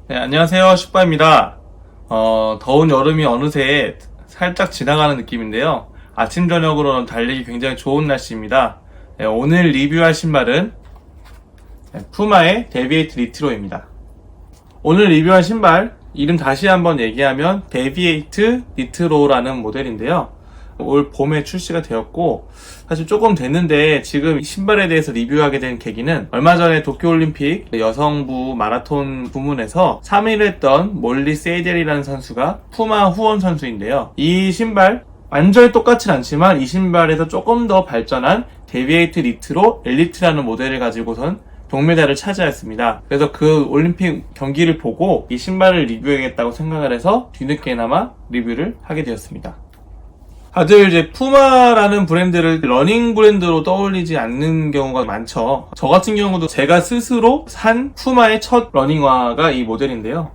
네, 안녕하세요. 슈빠입니다. 더운 여름이 어느새 살짝 지나가는 느낌인데요. 아침, 저녁으로는 달리기 굉장히 좋은 날씨입니다. 네, 오늘 리뷰할 신발은 푸마의 데비에이트 니트로입니다. 오늘 리뷰할 신발, 이름 다시 한번 얘기하면 데비에이트 니트로라는 모델인데요. 올 봄에 출시가 되었고 사실 조금 됐는데 지금 이 신발에 대해서 리뷰하게 된 계기는 얼마 전에 도쿄올림픽 여성부 마라톤 부문에서 3위를 했던 몰리 세이델이라는 선수가 푸마 후원 선수인데요. 이 신발 완전히 똑같진 않지만 이 신발에서 조금 더 발전한 데비에이트 니트로 엘리트라는 모델을 가지고선 동메달을 차지하였습니다. 그래서 그 올림픽 경기를 보고 이 신발을 리뷰해야겠다고 생각을 해서 뒤늦게나마 리뷰를 하게 되었습니다. 다들 이제 푸마라는 브랜드를 러닝 브랜드로 떠올리지 않는 경우가 많죠. 저 같은 경우도 제가 스스로 산 푸마의 첫 러닝화가 이 모델인데요.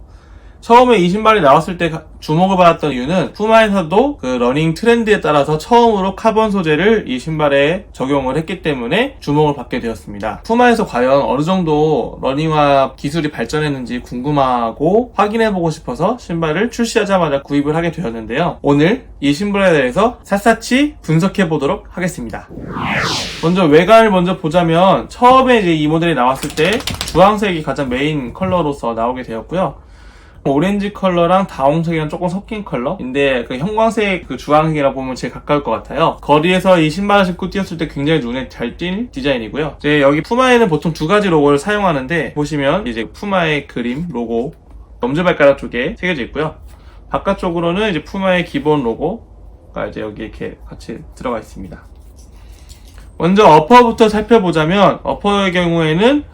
처음에 이 신발이 나왔을 때 주목을 받았던 이유는 푸마에서도 그 러닝 트렌드에 따라서 처음으로 카본 소재를 이 신발에 적용을 했기 때문에 주목을 받게 되었습니다. 푸마에서 과연 어느 정도 러닝화 기술이 발전했는지 궁금하고 확인해보고 싶어서 신발을 출시하자마자 구입을 하게 되었는데요. 오늘 이 신발에 대해서 샅샅이 분석해보도록 하겠습니다. 먼저 외관을 먼저 보자면 처음에 이제 이 모델이 나왔을 때 주황색이 가장 메인 컬러로서 나오게 되었고요. 오렌지 컬러랑 다홍색이랑 조금 섞인 컬러인데 그 형광색 그 주황색이라 보면 제일 가까울 것 같아요. 거리에서 이 신발을 신고 뛰었을 때 굉장히 눈에 잘 띌 디자인이고요. 이제 여기 푸마에는 보통 두 가지 로고를 사용하는데 보시면 이제 푸마의 그림 로고 엄지발가락 쪽에 새겨져 있고요. 바깥쪽으로는 이제 푸마의 기본 로고가 이제 여기 이렇게 같이 들어가 있습니다. 먼저 어퍼부터 살펴보자면 어퍼의 경우에는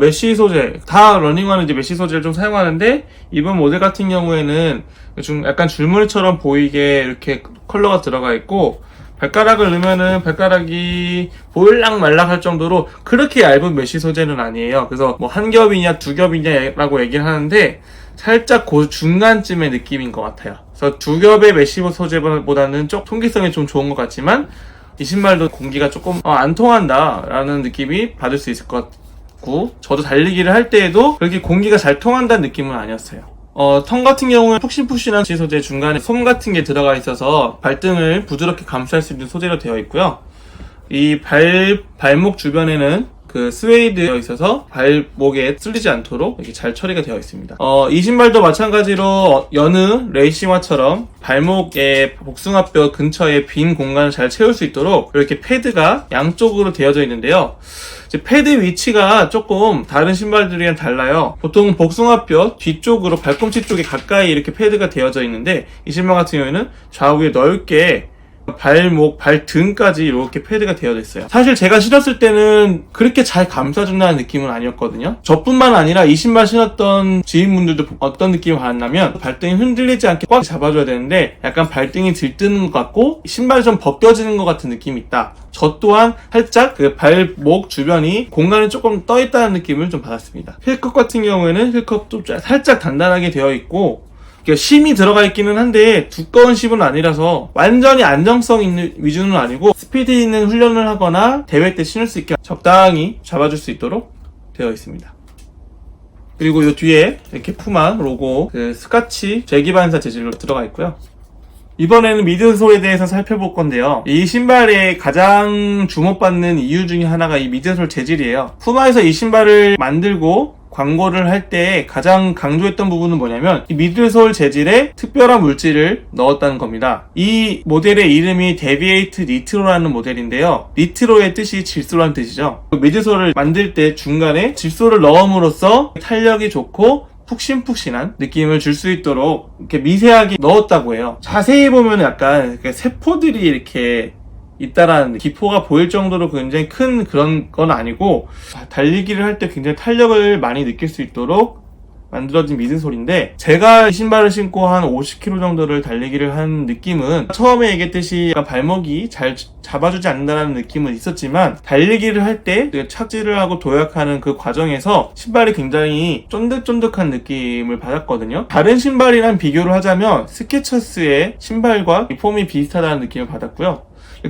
메쉬 소재, 다 러닝화는 이제 메쉬 소재를 좀 사용하는데 이번 모델 같은 경우에는 좀 약간 줄무늬처럼 보이게 이렇게 컬러가 들어가 있고 발가락을 넣으면은 발가락이 보일락 말락 할 정도로 그렇게 얇은 메쉬 소재는 아니에요. 그래서 뭐 한 겹이냐 두 겹이냐라고 얘기를 하는데 살짝 그 중간쯤의 느낌인 것 같아요. 그래서 두 겹의 메쉬 소재보다는 좀 통기성이 좀 좋은 것 같지만 이 신발도 공기가 조금 안 통한다라는 느낌이 받을 수 있을 것 같아요. 저도 달리기를 할 때에도 그렇게 공기가 잘 통한다는 느낌은 아니었어요. 턴 같은 경우는 푹신푹신한 소재 중간에 솜 같은 게 들어가 있어서 발등을 부드럽게 감쌀 수 있는 소재로 되어 있고요. 이 발목 주변에는 그 스웨이드가 있어서 발목에 쓸리지 않도록 이렇게 잘 처리가 되어 있습니다. 이 신발도 마찬가지로 여느 레이싱화처럼 발목의 복숭아뼈 근처에 빈 공간을 잘 채울 수 있도록 이렇게 패드가 양쪽으로 되어져 있는데요. 이제 패드 위치가 조금 다른 신발들이랑 달라요. 보통 복숭아뼈 뒤쪽으로 발꿈치 쪽에 가까이 이렇게 패드가 되어져 있는데 이 신발 같은 경우에는 좌우에 넓게 발목, 발등까지 이렇게 패드가 되어져 있어요. 사실 제가 신었을 때는 그렇게 잘 감싸준다는 느낌은 아니었거든요. 저뿐만 아니라 이 신발 신었던 지인분들도 어떤 느낌을 받았냐면 발등이 흔들리지 않게 꽉 잡아줘야 되는데 약간 발등이 들뜨는 것 같고 신발이 좀 벗겨지는 것 같은 느낌이 있다. 저 또한 살짝 그 발목 주변이 공간이 조금 떠있다는 느낌을 좀 받았습니다. 힐컵 같은 경우에는 힐컵도 살짝 단단하게 되어 있고 심이 들어가 있기는 한데 두꺼운 심은 아니라서 완전히 안정성 있는 위주는 아니고 스피드 있는 훈련을 하거나 대회 때 신을 수 있게 적당히 잡아줄 수 있도록 되어 있습니다. 그리고 이 뒤에 이렇게 푸마 로고 그 스카치 재기반사 재질로 들어가 있고요. 이번에는 미드솔에 대해서 살펴볼 건데요. 이 신발의 가장 주목받는 이유 중에 하나가 이 미드솔 재질이에요. 푸마에서 이 신발을 만들고 광고를 할 때 가장 강조했던 부분은 뭐냐면 이 미드솔 재질에 특별한 물질을 넣었다는 겁니다. 이 모델의 이름이 데비에이트 니트로라는 모델인데요. 니트로의 뜻이 질소라는 뜻이죠. 미드솔을 만들 때 중간에 질소를 넣음으로써 탄력이 좋고 푹신푹신한 느낌을 줄 수 있도록 이렇게 미세하게 넣었다고 해요. 자세히 보면 약간 세포들이 이렇게 있다라는 기포가 보일 정도로 굉장히 큰 그런 건 아니고 달리기를 할 때 굉장히 탄력을 많이 느낄 수 있도록 만들어진 미드솔인데 제가 이 신발을 신고 한 50km 정도를 달리기를 한 느낌은 처음에 얘기했듯이 발목이 잘 잡아주지 않는다는 느낌은 있었지만 달리기를 할 때 착지를 하고 도약하는 그 과정에서 신발이 굉장히 쫀득쫀득한 느낌을 받았거든요. 다른 신발이랑 비교를 하자면 스케쳐스의 신발과 폼이 비슷하다는 느낌을 받았고요.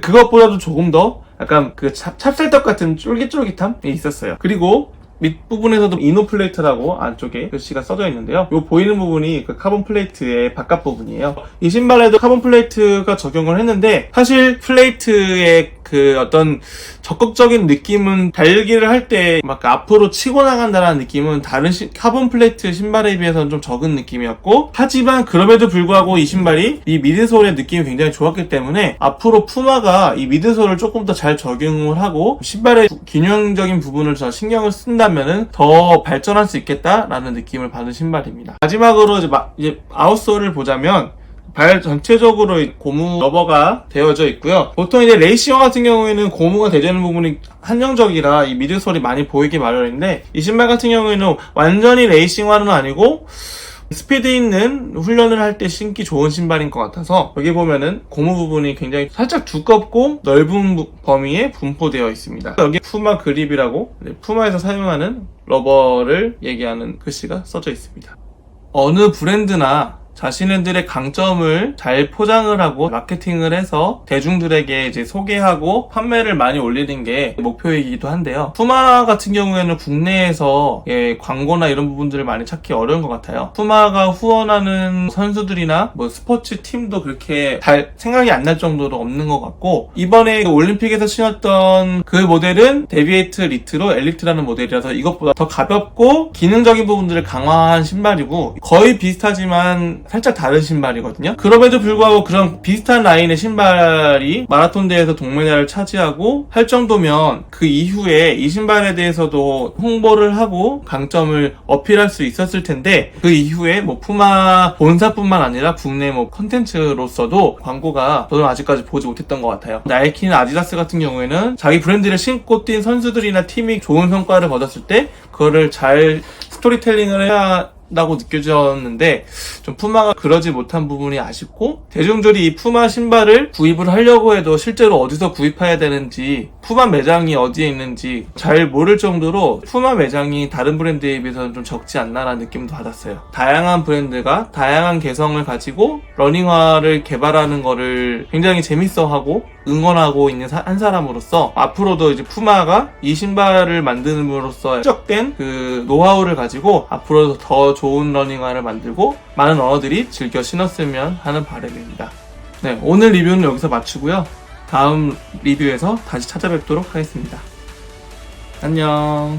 그것보다도 조금 더 약간 그 찹쌀떡 같은 쫄깃쫄깃함이 있었어요. 그리고 밑부분에서도 이노플레이트라고 안쪽에 글씨가 써져 있는데요. 이 보이는 부분이 그 카본 플레이트의 바깥 부분이에요. 이 신발에도 카본 플레이트가 적용을 했는데 사실 플레이트의 그 어떤 적극적인 느낌은 달리기를 할 때 막 앞으로 치고 나간다는 느낌은 다른 카본 플레이트 신발에 비해서는 좀 적은 느낌이었고, 하지만 그럼에도 불구하고 이 신발이 이 미드솔의 느낌이 굉장히 좋았기 때문에 앞으로 푸마가 이 미드솔을 조금 더 잘 적용을 하고 신발의 균형적인 부분을 더 신경을 쓴다면은 더 발전할 수 있겠다라는 느낌을 받은 신발입니다. 마지막으로 이제 아웃솔을 보자면 발 전체적으로 고무 러버가 되어져 있고요. 보통 이제 레이싱화 같은 경우에는 고무가 되어 있는 부분이 한정적이라 이 미드솔이 많이 보이기 마련인데, 이 신발 같은 경우에는 완전히 레이싱화는 아니고 스피드 있는 훈련을 할 때 신기 좋은 신발인 것 같아서, 여기 보면은 고무 부분이 굉장히 살짝 두껍고 넓은 범위에 분포되어 있습니다. 여기 푸마 그립이라고 푸마에서 사용하는 러버를 얘기하는 글씨가 써져 있습니다. 어느 브랜드나 자신들의 강점을 잘 포장을 하고 마케팅을 해서 대중들에게 이제 소개하고 판매를 많이 올리는 게 목표이기도 한데요. 푸마 같은 경우에는 국내에서 광고나 이런 부분들을 많이 찾기 어려운 것 같아요. 푸마가 후원하는 선수들이나 뭐 스포츠 팀도 그렇게 잘 생각이 안 날 정도로 없는 것 같고, 이번에 올림픽에서 신었던 그 모델은 데비에이트 리트로 엘리트라는 모델이라서 이것보다 더 가볍고 기능적인 부분들을 강화한 신발이고, 거의 비슷하지만 살짝 다른 신발이거든요. 그럼에도 불구하고 그런 비슷한 라인의 신발이 마라톤 대회에서 동메달을 차지하고 할 정도면 그 이후에 이 신발에 대해서도 홍보를 하고 강점을 어필할 수 있었을 텐데, 그 이후에 뭐 푸마 본사뿐만 아니라 국내 뭐 컨텐츠로서도 광고가 저는 아직까지 보지 못했던 것 같아요. 나이키나 아디다스 같은 경우에는 자기 브랜드를 신고 뛴 선수들이나 팀이 좋은 성과를 거뒀을 때 그거를 잘 스토리텔링을 해야 라고 느껴졌는데, 좀 푸마가 그러지 못한 부분이 아쉽고, 대중들이 이 푸마 신발을 구입을 하려고 해도 실제로 어디서 구입해야 되는지, 푸마 매장이 어디에 있는지 잘 모를 정도로 푸마 매장이 다른 브랜드에 비해서는 좀 적지 않나라는 느낌도 받았어요. 다양한 브랜드가 다양한 개성을 가지고 러닝화를 개발하는 거를 굉장히 재밌어하고 응원하고 있는 한 사람으로서, 앞으로도 이제 푸마가 이 신발을 만드는으로써 축적된 그 노하우를 가지고 앞으로 더 좋은 러닝화를 만들고 많은 언어들이 즐겨 신었으면 하는 바람입니다. 네, 오늘 리뷰는 여기서 마치고요. 다음 리뷰에서 다시 찾아뵙도록 하겠습니다. 안녕.